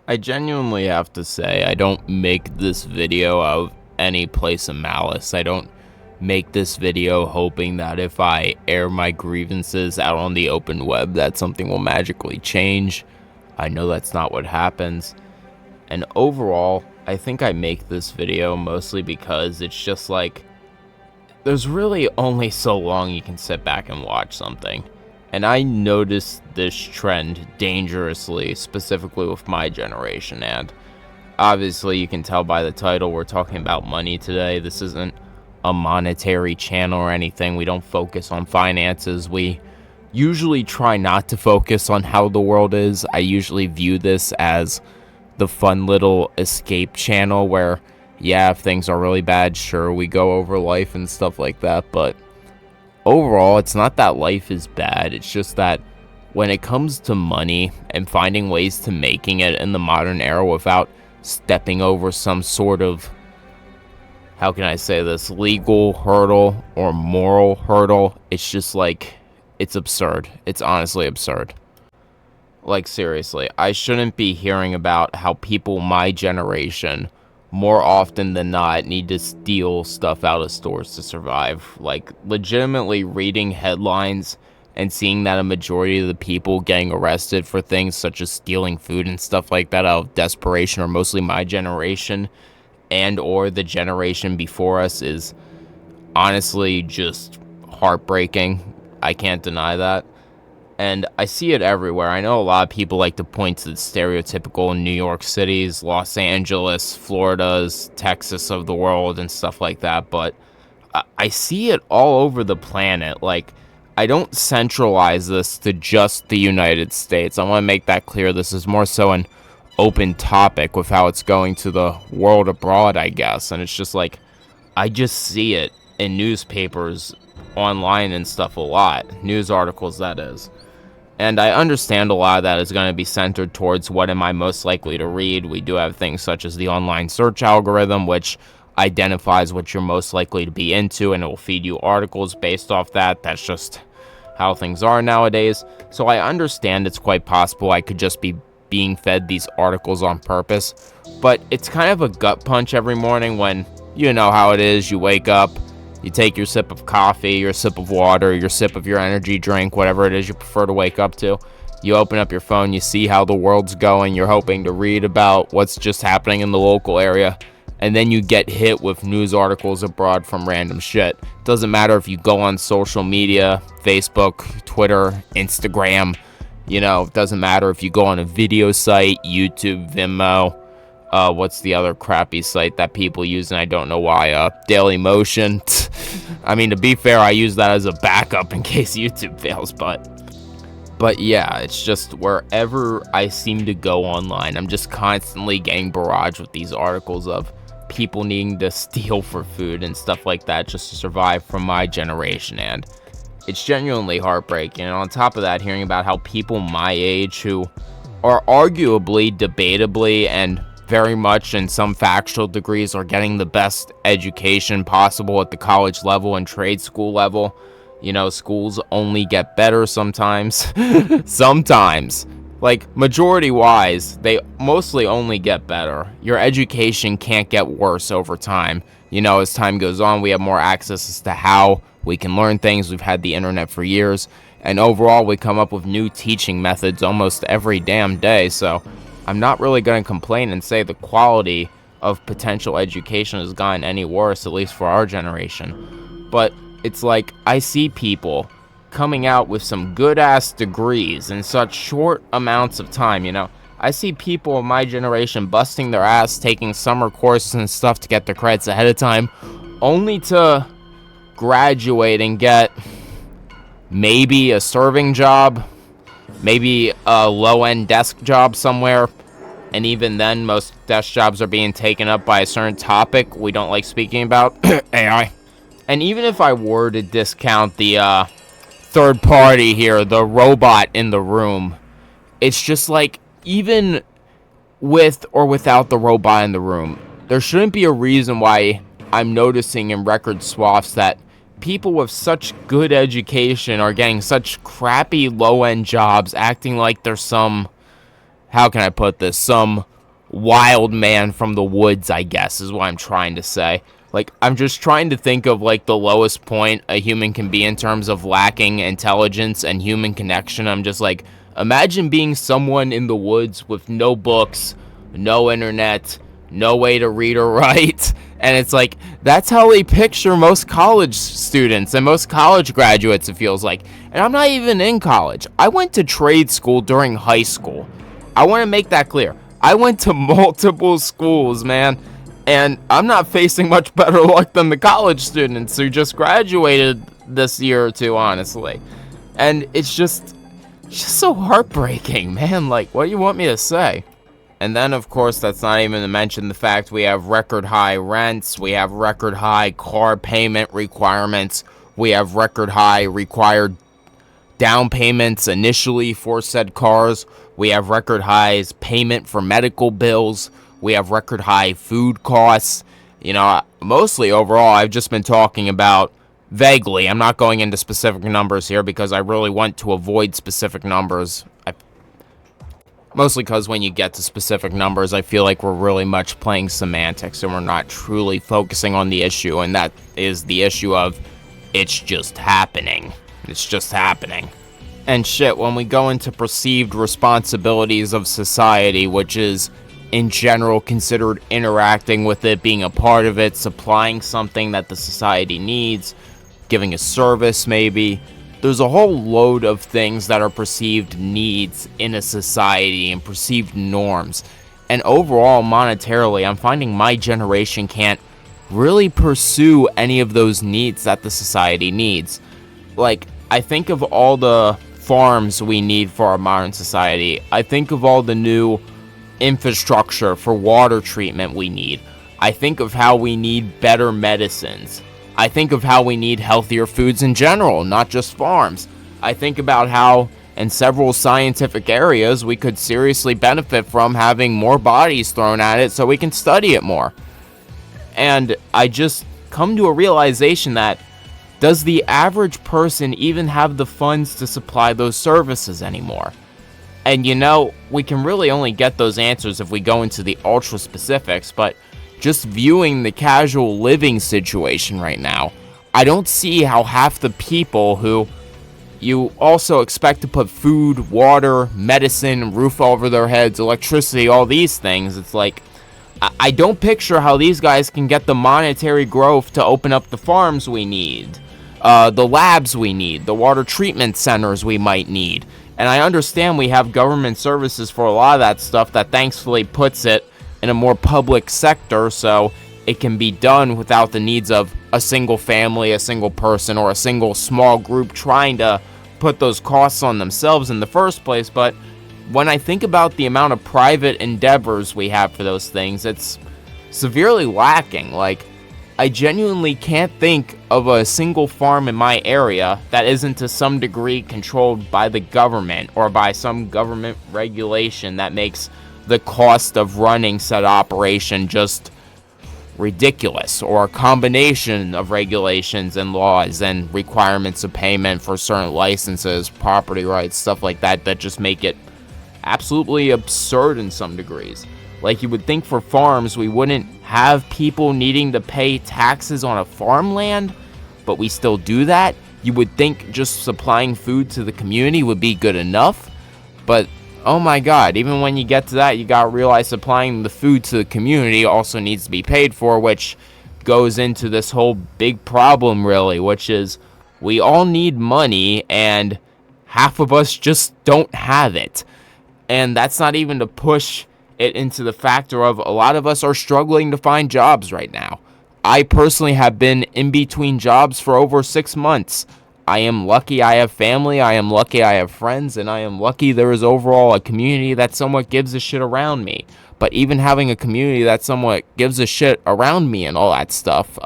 I genuinely have to say, I don't make this video out of any place of malice. I don't make this video hoping that if I air my grievances out on the open web, that something will magically change. I know that's not what happens. And overall, I think I make this video mostly because it's just like, there's really only so long you can sit back and watch something. And I noticed this trend dangerously, specifically with my generation. And obviously, you can tell by the title, we're talking about money today. This isn't a monetary channel or anything. We don't focus on finances. We usually try not to focus on how the world is. I usually view this as the fun little escape channel where, yeah, if things are really bad, sure, we go over life and stuff like that. But overall, it's not that life is bad. It's just that when it comes to money and finding ways to making it in the modern era without stepping over some sort of, how can I say this, legal hurdle or moral hurdle, it's just like, it's absurd. It's honestly absurd. Like, seriously, I shouldn't be hearing about how people my generation, more often than not, need to steal stuff out of stores to survive. Like, legitimately reading headlines and seeing that a majority of the people getting arrested for things such as stealing food and stuff like that out of desperation are mostly my generation and or the generation before us is honestly just heartbreaking. I can't deny that. And I see it everywhere. I know a lot of people like to point to the stereotypical New York cities, Los Angeles, Florida's, Texas of the world, and stuff like that, but I see it all over the planet. Like, I don't centralize this to just the United States. I want to make that clear. This is more so an open topic with how it's going to the world abroad, I guess. And it's just like, I just see it in newspapers, online, and stuff a lot. News articles, that is. And I understand a lot of that is going to be centered towards what am I most likely to read. We do have things such as the online search algorithm, which identifies what you're most likely to be into, and it will feed you articles based off that. That's just how things are nowadays. So I understand it's quite possible I could just be being fed these articles on purpose. But it's kind of a gut punch every morning when, you know how it is, you wake up, you take your sip of coffee, your sip of water, your sip of your energy drink, whatever it is you prefer to wake up to. You open up your phone, you see how the world's going, you're hoping to read about what's just happening in the local area, and then you get hit with news articles abroad from random shit. Doesn't matter if you go on social media, Facebook, Twitter, Instagram, it doesn't matter if you go on a video site, YouTube, Vimeo, what's the other crappy site that people use and I don't know why, Daily Motion. I mean, to be fair, I use that as a backup in case YouTube fails, but yeah, it's just wherever I seem to go online, I'm just constantly getting barraged with these articles of people needing to steal for food and stuff like that just to survive from my generation, and it's genuinely heartbreaking. And on top of that, hearing about how people my age who are arguably, debatably, and very much in some factual degrees are getting the best education possible at the college level and trade school level. Schools only get better sometimes. Sometimes. Like, majority-wise, they mostly only get better. Your education can't get worse over time. As time goes on, we have more access as to how we can learn things. We've had the internet for years. And overall, we come up with new teaching methods almost every damn day. So I'm not really going to complain and say the quality of potential education has gotten any worse, at least for our generation. But it's like, I see people coming out with some good-ass degrees in such short amounts of time, I see people of my generation busting their ass, taking summer courses and stuff to get their credits ahead of time, only to graduate and get maybe a serving job, maybe a low-end desk job somewhere, and even then, most desk jobs are being taken up by a certain topic we don't like speaking about, AI. And even if I were to discount the third party here, the robot in the room, it's just like, even with or without the robot in the room, there shouldn't be a reason why I'm noticing in record swaths that people with such good education are getting such crappy low-end jobs, acting like they're some, how can I put this? Some wild man from the woods, I guess, is what I'm trying to say. Like, I'm just trying to think of, like, the lowest point a human can be in terms of lacking intelligence and human connection. I'm just like, imagine being someone in the woods with no books, no internet, no way to read or write. And it's like, that's how they picture most college students and most college graduates, it feels like. And I'm not even in college. I went to trade school during high school. I want to make that clear. I went to multiple schools, man. And I'm not facing much better luck than the college students who just graduated this year or two, honestly. And it's just so heartbreaking, man. Like, what do you want me to say? And then, of course, that's not even to mention the fact we have record high rents, we have record high car payment requirements, we have record high required down payments initially for said cars, we have record highs payment for medical bills, we have record high food costs. You know, mostly overall, I've just been talking about vaguely. I'm not going into specific numbers here because I really want to avoid specific numbers. Mostly because when you get to specific numbers, I feel like we're really much playing semantics and we're not truly focusing on the issue, and that is the issue of it's just happening. It's just happening. And shit, when we go into perceived responsibilities of society, which is in general considered interacting with it, being a part of it, supplying something that the society needs, giving a service maybe, there's a whole load of things that are perceived needs in a society and perceived norms. And overall, monetarily, I'm finding my generation can't really pursue any of those needs that the society needs. Like, I think of all the farms we need for our modern society. I think of all the new infrastructure for water treatment we need. I think of how we need better medicines. I think of how we need healthier foods in general, not just farms. I think about how, in several scientific areas, we could seriously benefit from having more bodies thrown at it so we can study it more. And I just come to a realization that, does the average person even have the funds to supply those services anymore? And you know, we can really only get those answers if we go into the ultra specifics, but just viewing the casual living situation right now, I don't see how half the people who you also expect to put food, water, medicine, roof over their heads, electricity, all these things, it's like, I don't picture how these guys can get the monetary growth to open up the farms we need, the labs we need, the water treatment centers we might need. And I understand we have government services for a lot of that stuff that thankfully puts it in a more public sector, so it can be done without the needs of a single family, a single person, or a single small group trying to put those costs on themselves in the first place. But when I think about the amount of private endeavors we have for those things, it's severely lacking. Like, I genuinely can't think of a single farm in my area that isn't to some degree controlled by the government or by some government regulation that makes the cost of running said operation just ridiculous, or a combination of regulations and laws and requirements of payment for certain licenses, property rights, stuff like that, that just make it absolutely absurd in some degrees. Like, you would think for farms we wouldn't have people needing to pay taxes on a farmland, but we still do that. You would think just supplying food to the community would be good enough, but oh my god, even when you get to that, you gotta realize supplying the food to the community also needs to be paid for, which goes into this whole big problem, really, which is we all need money, and half of us just don't have it. And that's not even to push it into the factor of a lot of us are struggling to find jobs right now. I personally have been in between jobs for over 6 months. I am lucky I have family, I am lucky I have friends, and I am lucky there is overall a community that somewhat gives a shit around me. But even having a community that somewhat gives a shit around me and all that stuff,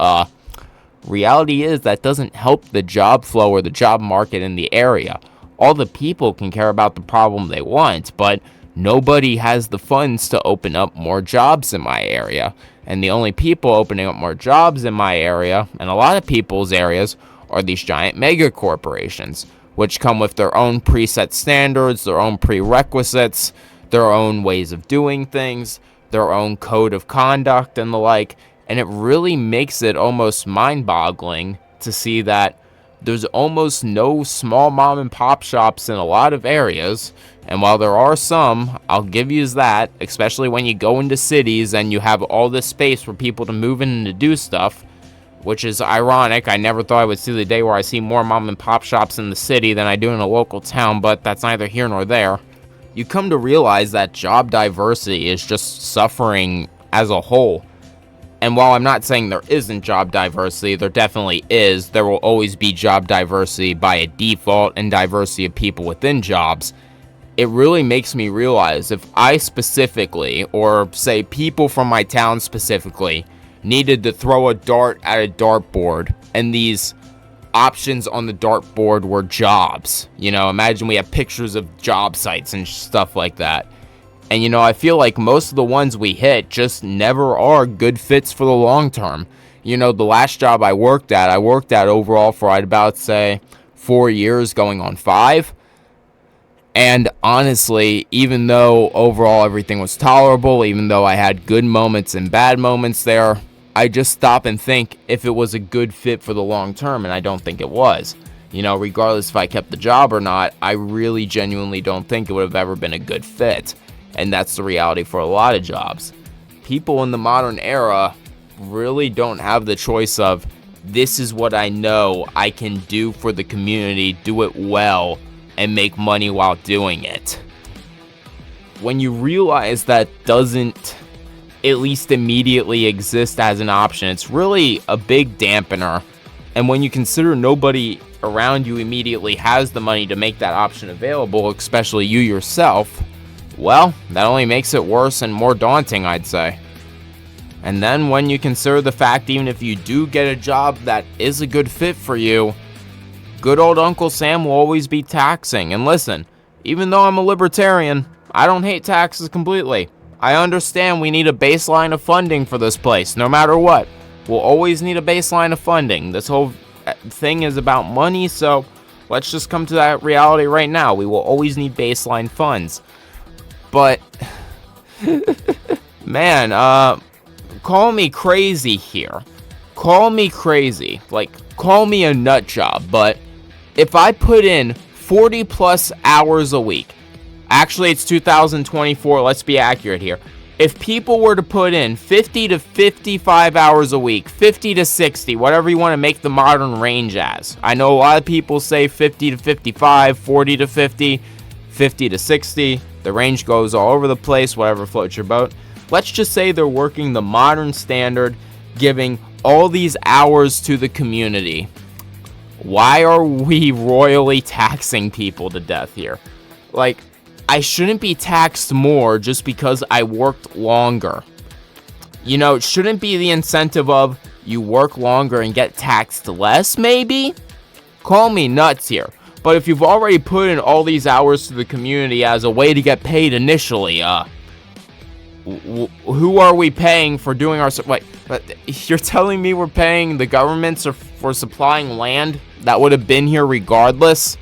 reality is that doesn't help the job flow or the job market in the area. All the people can care about the problem they want, but nobody has the funds to open up more jobs in my area. And the only people opening up more jobs in my area, and a lot of people's areas, are these giant mega corporations, which come with their own preset standards, their own prerequisites, their own ways of doing things, their own code of conduct and the like, and it really makes it almost mind-boggling to see that there's almost no small mom and pop shops in a lot of areas, and while there are some, I'll give you that, especially when you go into cities and you have all this space for people to move in and to do stuff, which is ironic. I never thought I would see the day where I see more mom and pop shops in the city than I do in a local town, but that's neither here nor there. You come to realize that job diversity is just suffering as a whole. And while I'm not saying there isn't job diversity, there definitely is. There will always be job diversity by a default and diversity of people within jobs. It really makes me realize if I specifically, or say people from my town specifically, needed to throw a dart at a dartboard, and these options on the dartboard were jobs. Imagine we have pictures of job sites and stuff like that. And, I feel like most of the ones we hit just never are good fits for the long term. The last job I worked at overall for I'd about say 4 years going on 5. And honestly, even though overall everything was tolerable, even though I had good moments and bad moments there, I just stop and think if it was a good fit for the long term, and I don't think it was. Regardless if I kept the job or not, I really genuinely don't think it would have ever been a good fit. And that's the reality for a lot of jobs. People in the modern era really don't have the choice of, this is what I know I can do for the community, do it well, and make money while doing it. When you realize that doesn't at least immediately exist as an option, it's really a big dampener. And when you consider nobody around you immediately has the money to make that option available, especially you yourself, well, that only makes it worse and more daunting, I'd say. And then when you consider the fact, even if you do get a job that is a good fit for you, good old Uncle Sam will always be taxing. And listen, even though I'm a libertarian, I don't hate taxes completely. I understand we need a baseline of funding for this place, no matter what. We'll always need a baseline of funding. This whole thing is about money, so let's just come to that reality right now. We will always need baseline funds. But, man, call me crazy here. Call me crazy. Call me a nut job. But if I put in 40 plus hours a week, actually it's 2024, let's be accurate here. If people were to put in 50 to 55 hours a week, 50 to 60, whatever you want to make the modern range as. I know a lot of people say 50 to 55, 40 to 50, 50 to 60. The range goes all over the place, whatever floats your boat. Let's just say they're working the modern standard, giving all these hours to the community. Why are we royally taxing people to death here? I shouldn't be taxed more just because I worked longer. It shouldn't be the incentive of you work longer and get taxed less, maybe? Call me nuts here. But if you've already put in all these hours to the community as a way to get paid initially, who are we paying for doing our... Wait, you're telling me we're paying the governments for supplying land that would have been here regardless?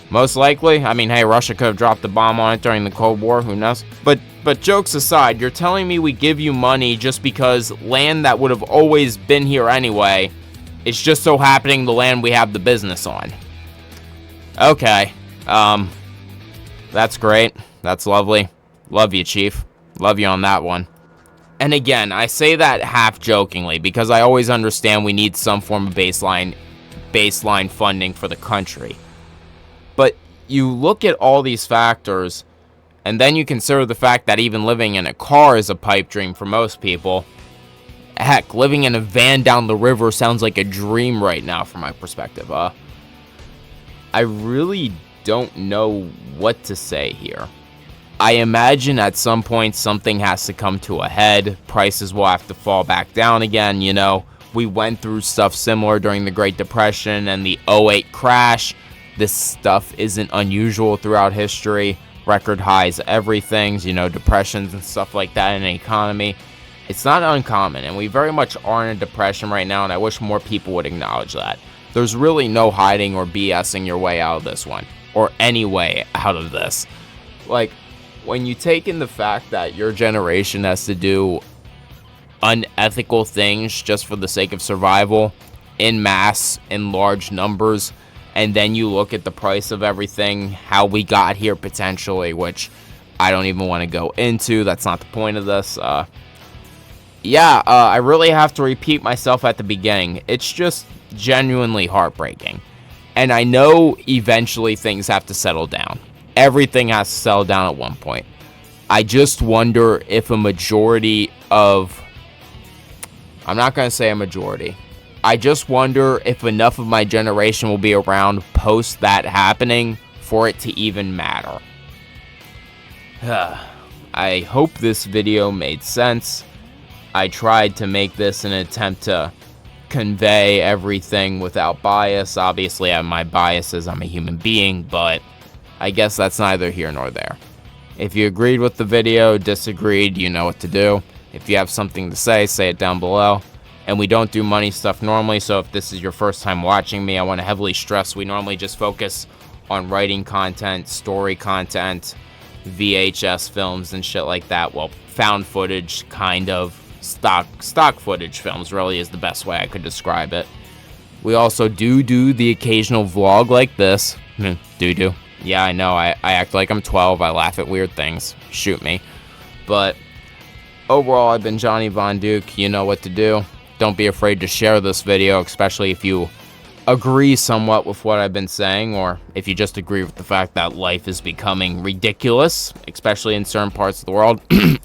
Most likely. I mean, hey, Russia could have dropped the bomb on it during the Cold War, who knows? But jokes aside, you're telling me we give you money just because land that would have always been here anyway, it's just so happening the land we have the business on. Okay, that's great. That's lovely. Love you, Chief. Love you on that one. And again, I say that half jokingly because I always understand we need some form of baseline funding for the country. But you look at all these factors, and then you consider the fact that even living in a car is a pipe dream for most people. Heck, living in a van down the river sounds like a dream right now from my perspective. I really don't know what to say here. I imagine at some point something has to come to a head. Prices will have to fall back down again. We went through stuff similar during the Great Depression and the 2008 crash. This stuff isn't unusual throughout history. Record highs, everything, depressions and stuff like that in an economy. It's not uncommon, and we very much are in a depression right now, and I wish more people would acknowledge that. There's really no hiding or BSing your way out of this one, or any way out of this. when you take in the fact that your generation has to do unethical things just for the sake of survival in mass, in large numbers, and then you look at the price of everything, how we got here potentially, which I don't even want to go into. That's not the point of this. I really have to repeat myself at the beginning. It's just genuinely heartbreaking. And I know eventually things have to settle down. Everything has to settle down at one point. I just wonder if a majority of... I'm not going to say a majority. I just wonder if enough of my generation will be around post that happening for it to even matter. I hope this video made sense. I tried to make this an attempt to convey everything without bias. Obviously, I have my biases. I'm a human being, but I guess that's neither here nor there. If you agreed with the video, disagreed, you know what to do. If you have something to say it down below. And we don't do money stuff normally, so if this is your first time watching me, I want to heavily stress we normally just focus on writing content, story content, VHS films and shit like that. Well, found footage, kind of. Stock footage films really is the best way I could describe it. We also do the occasional vlog like this. Do. Yeah, I know, I act like I'm 12, I laugh at weird things. Shoot me. But overall, I've been Johnny Von Duke. You know what to do. Don't be afraid to share this video, especially if you agree somewhat with what I've been saying, or if you just agree with the fact that life is becoming ridiculous, especially in certain parts of the world,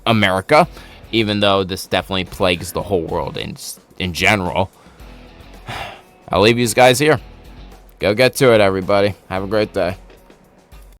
America, even though this definitely plagues the whole world in general. I'll leave you guys here. Go get to it, everybody. Have a great day.